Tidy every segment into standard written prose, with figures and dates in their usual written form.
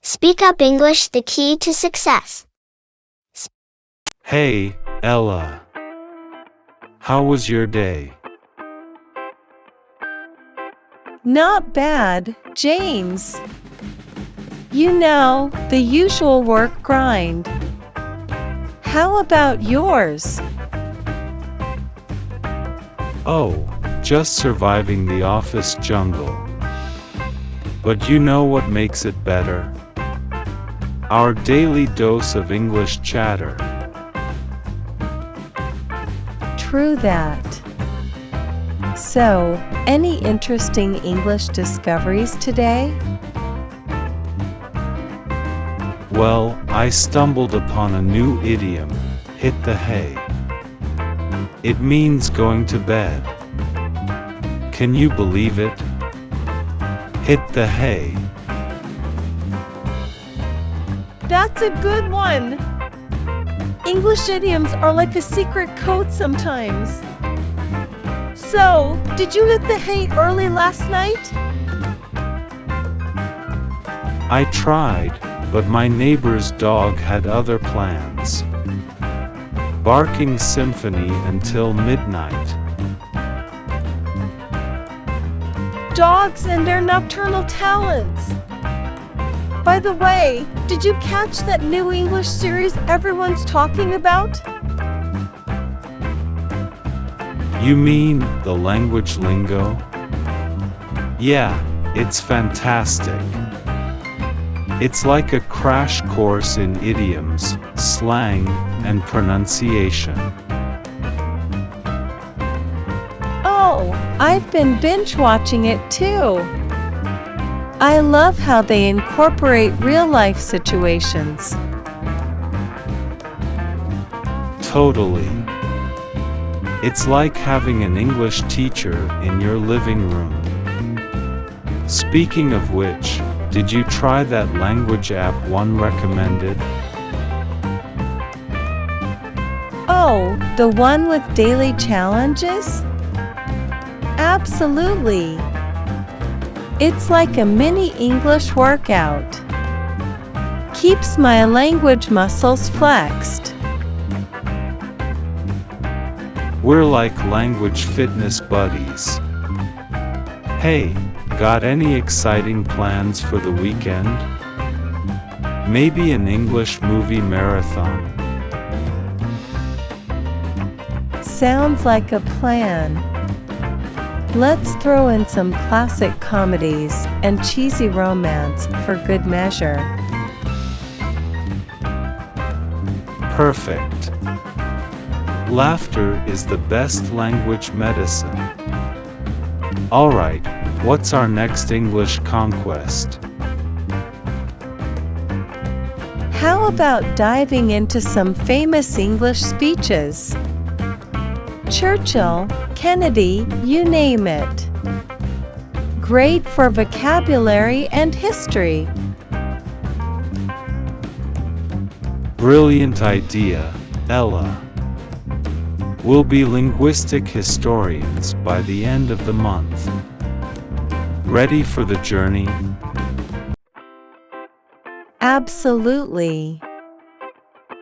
Speak Up English, the key to success. Hey, Ella. How was your day? Not bad, James. You know, the usual work grind. How about yours? Oh, just surviving the office jungle. But you know what makes it better? Our daily dose of English chatter. True that. So, any interesting English discoveries today? Well, I stumbled upon a new idiom, hit the hay. It means going to bed. Can you believe it? Hit the hay. That's a good one! English idioms are like a secret code sometimes. So, did you hit the hay early last night? I tried, but my neighbor's dog had other plans. Barking symphony until midnight. Dogs and their nocturnal talents. By the way, did you catch that new English series everyone's talking about? You mean the language lingo? Yeah, it's fantastic. It's like a crash course in idioms, slang, and pronunciation. Oh, I've been binge watching it too. I love how they incorporate real-life situations. Totally. It's like having an English teacher in your living room. Speaking of which, did you try that language app one recommended? Oh, the one with daily challenges? Absolutely. It's like a mini English workout. Keeps my language muscles flexed. We're like language fitness buddies. Hey, got any exciting plans for the weekend? Maybe an English movie marathon? Sounds like a plan. Let's throw in some classic comedies and cheesy romance for good measure. Perfect. Laughter is the best language medicine. Alright, what's our next English conquest? How about diving into some famous English speeches? Churchill, Kennedy, you name it. Great for vocabulary and history. Brilliant idea, Ella. We'll be linguistic historians by the end of the month. Ready for the journey? Absolutely.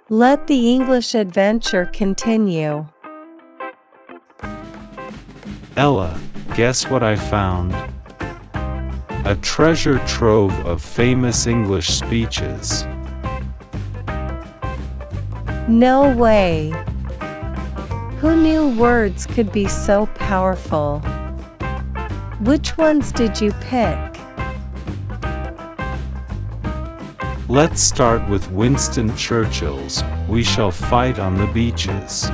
Let the English adventure continue. Ella, guess what I found? A treasure trove of famous English speeches. No way. Who knew words could be so powerful? Which ones did you pick? Let's start with Winston Churchill's "We Shall Fight on the Beaches."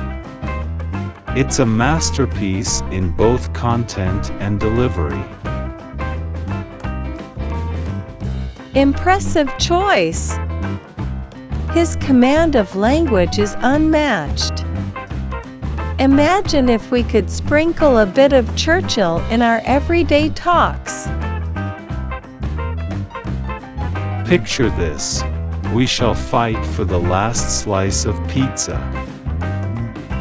It's a masterpiece in both content and delivery. Impressive choice. His command of language is unmatched. Imagine if we could sprinkle a bit of Churchill in our everyday talks. Picture this. We shall fight for the last slice of pizza.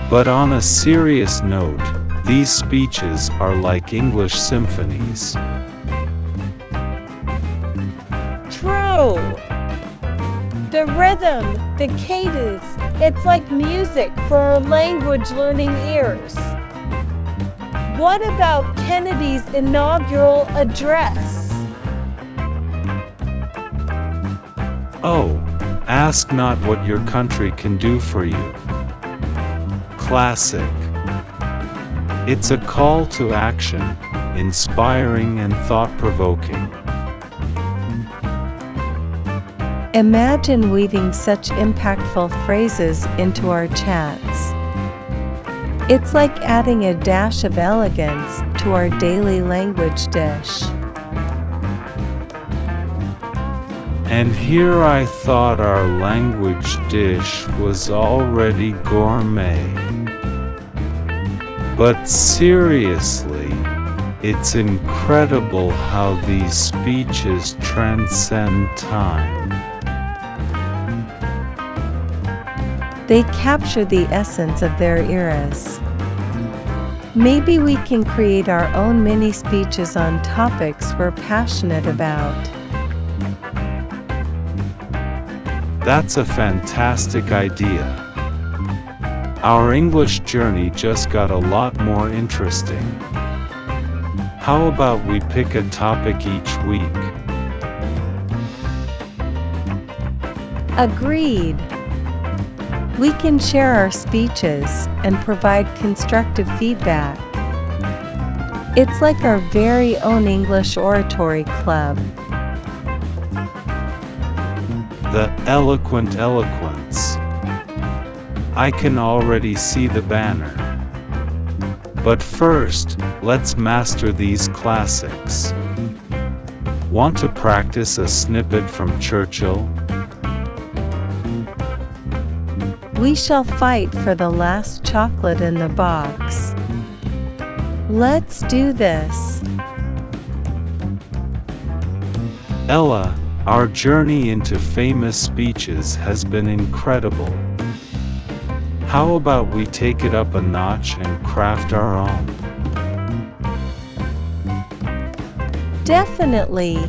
But on a serious note, these speeches are like English symphonies. True. The rhythm, the cadence, it's like music for our language learning ears. What about Kennedy's inaugural address? Oh, ask not what your country can do for you. Classic. It's a call to action, inspiring and thought-provoking. Imagine weaving such impactful phrases into our chats. It's like adding a dash of elegance to our daily language dish. And here I thought our language dish was already gourmet. But seriously, it's incredible how these speeches transcend time. They capture the essence of their eras. Maybe we can create our own mini speeches on topics we're passionate about. That's a fantastic idea. Our English journey just got a lot more interesting. How about we pick a topic each week? Agreed. We can share our speeches and provide constructive feedback. It's like our very own English oratory club. The eloquent eloquence. I can already see the banner. But first, let's master these classics. Want to practice a snippet from Churchill? We shall fight for the last chocolate in the box. Let's do this. Ella, our journey into famous speeches has been incredible. How about we take it up a notch and craft our own? Definitely.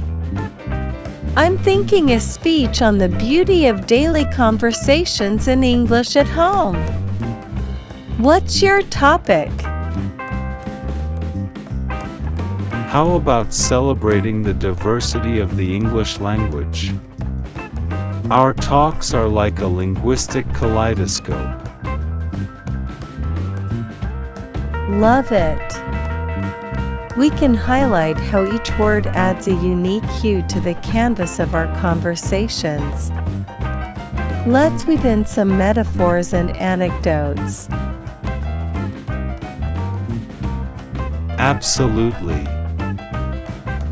I'm thinking a speech on the beauty of daily conversations in English at home. What's your topic? How about celebrating the diversity of the English language? Our talks are like a linguistic kaleidoscope. Love it. We can highlight how each word adds a unique hue to the canvas of our conversations. Let's weave in some metaphors and anecdotes. Absolutely.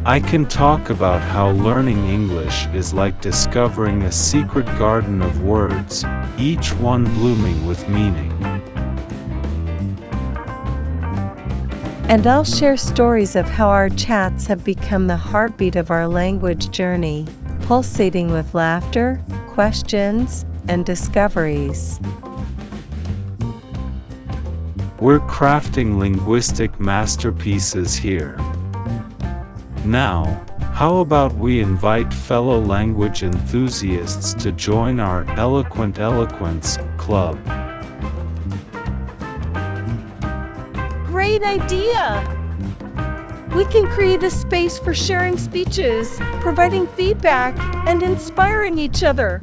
I can talk about how learning English is like discovering a secret garden of words, each one blooming with meaning. And I'll share stories of how our chats have become the heartbeat of our language journey, pulsating with laughter, questions, and discoveries. We're crafting linguistic masterpieces here. Now, how about we invite fellow language enthusiasts to join our Eloquent Eloquence Club? Great idea! We can create a space for sharing speeches, providing feedback, and inspiring each other.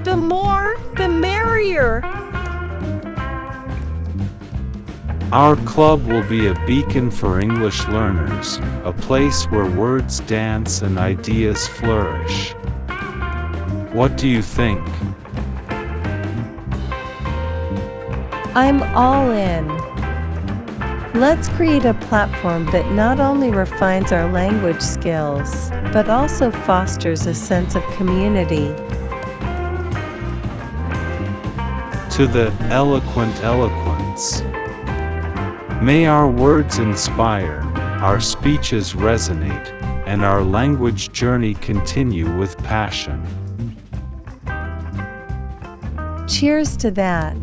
The more, the merrier. Our club will be a beacon for English learners, a place where words dance and ideas flourish. What do you think? I'm all in. Let's create a platform that not only refines our language skills, but also fosters a sense of community. To the eloquent eloquence. May our words inspire, our speeches resonate, and our language journey continue with passion. Cheers to that.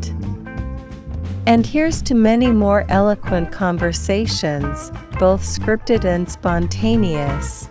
And here's to many more eloquent conversations, both scripted and spontaneous.